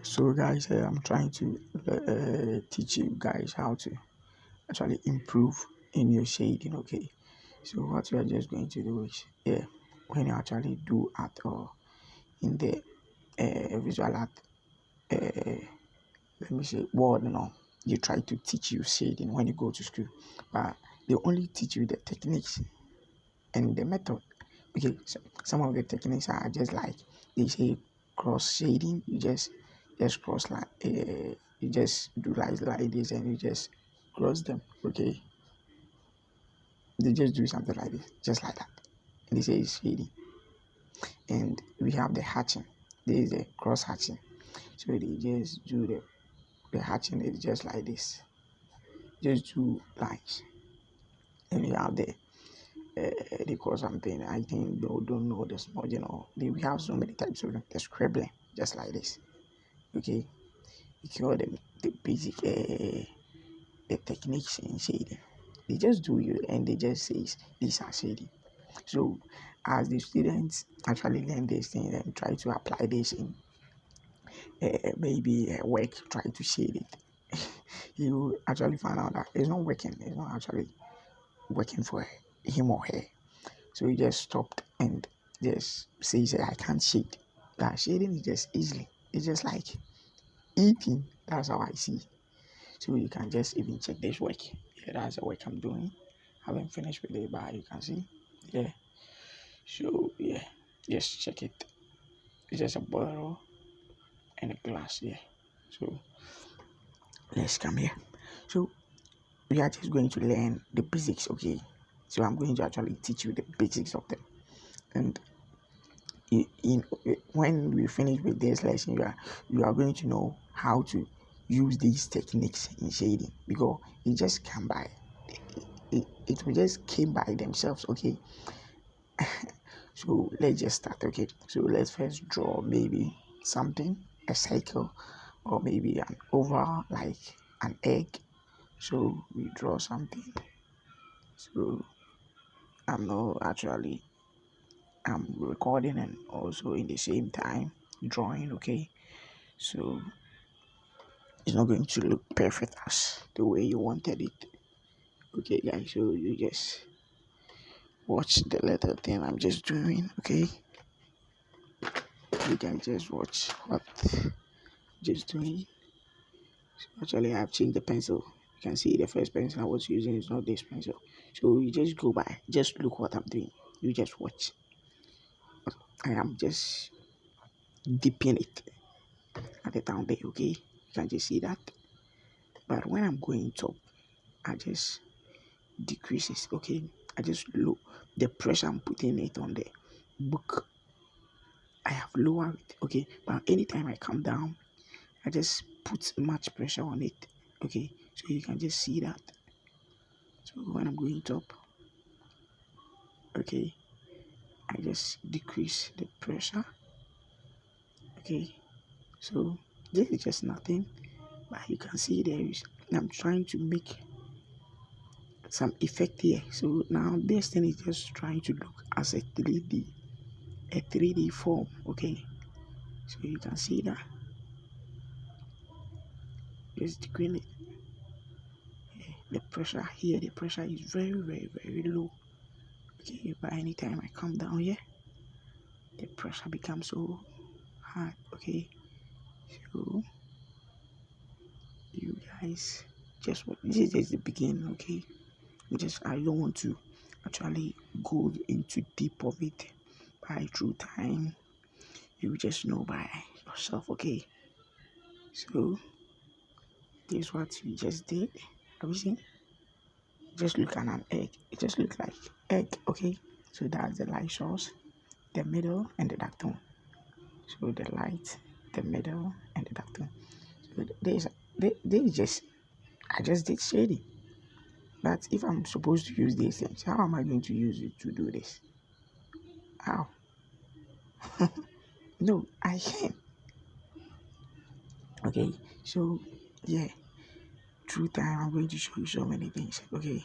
So guys, I'm trying to teach you guys how to actually improve in your shading. Okay, so what we are just going to do is, when you actually do art or in the visual art, let me say word, you try to teach you shading when you go to school, but they only teach you the techniques and the method. Okay, so some of the techniques are just like they say cross shading. You just cross like you just do like this and you just cross them. Okay, they just do something like this, just like that. And they say it's shading. And we have the hatching. There is the cross hatching. So they just do the hatching is just like this. Just two lines. And we have the they call something, I think they don't know the smudging, or we have so many types of them. The scribbling, just like this. Okay, we call them the basic the techniques in shading. They just do you and they just say these are shading. So as the students actually learn these things and try to apply this in maybe work, try to shade it, you actually find out that it's not working. It's not actually working for him or her. So he just stopped and just says, I can't shade. That shading is just easily. It's just like eating. That's how I see. So you can just even check this work. Yeah, that's the work I'm doing. I haven't finished with it, but you can see. Yeah. So yeah, just check it. It's just a bottle and a glass. Yeah. So let's come here. So we are just going to learn the basics. Okay. So I'm going to actually teach you the basics of them. And when we finish with this lesson, you are going to know how to use these techniques in shading, because it just came by. It will just came by themselves. Okay. So let's just start. Okay, so let's first draw maybe something, a cycle, or maybe an oval like an egg. So we draw something. So I'm recording and also in the same time drawing. Okay, so it's not going to look perfect as the way you wanted it. Okay guys, so you just watch the little thing I'm just doing. Okay, you can just watch what I'm just doing. So actually I've changed the pencil. You can see the first pencil I was using is not this pencil. So you just go by, just look what I'm doing. You just watch. I am just dipping it at the down there. Okay, you can just see that. But when I'm going top, I just decreases. Okay, I just low the pressure I'm putting it on the book. I have lowered it. Okay, but anytime I come down, I just put much pressure on it. Okay, so you can just see that. So when I'm going top, okay, I just decrease the pressure. Okay, so this is just nothing, but you can see I'm trying to make some effect here. So now this thing is just trying to look as a 3D form. Okay, so you can see that just decrease it. The pressure here, the pressure is very, very, very low. Okay, but anytime I come down here, the pressure becomes so hard. Okay, so you guys just this is just the beginning. Okay, I don't want to actually go into deep of it. By through time, you just know by yourself. Okay, so this is what we just did. Have you seen? Just look at an egg. It just looks like egg. Okay, so that's the light source, the middle, and the dark tone. So the light, the middle, and the dark tone. So there's just I just did shading. But if I'm supposed to use these things, how am I going to use it to do this? How? No, I can. Okay, so yeah, through time I'm going to show you so many things. Okay,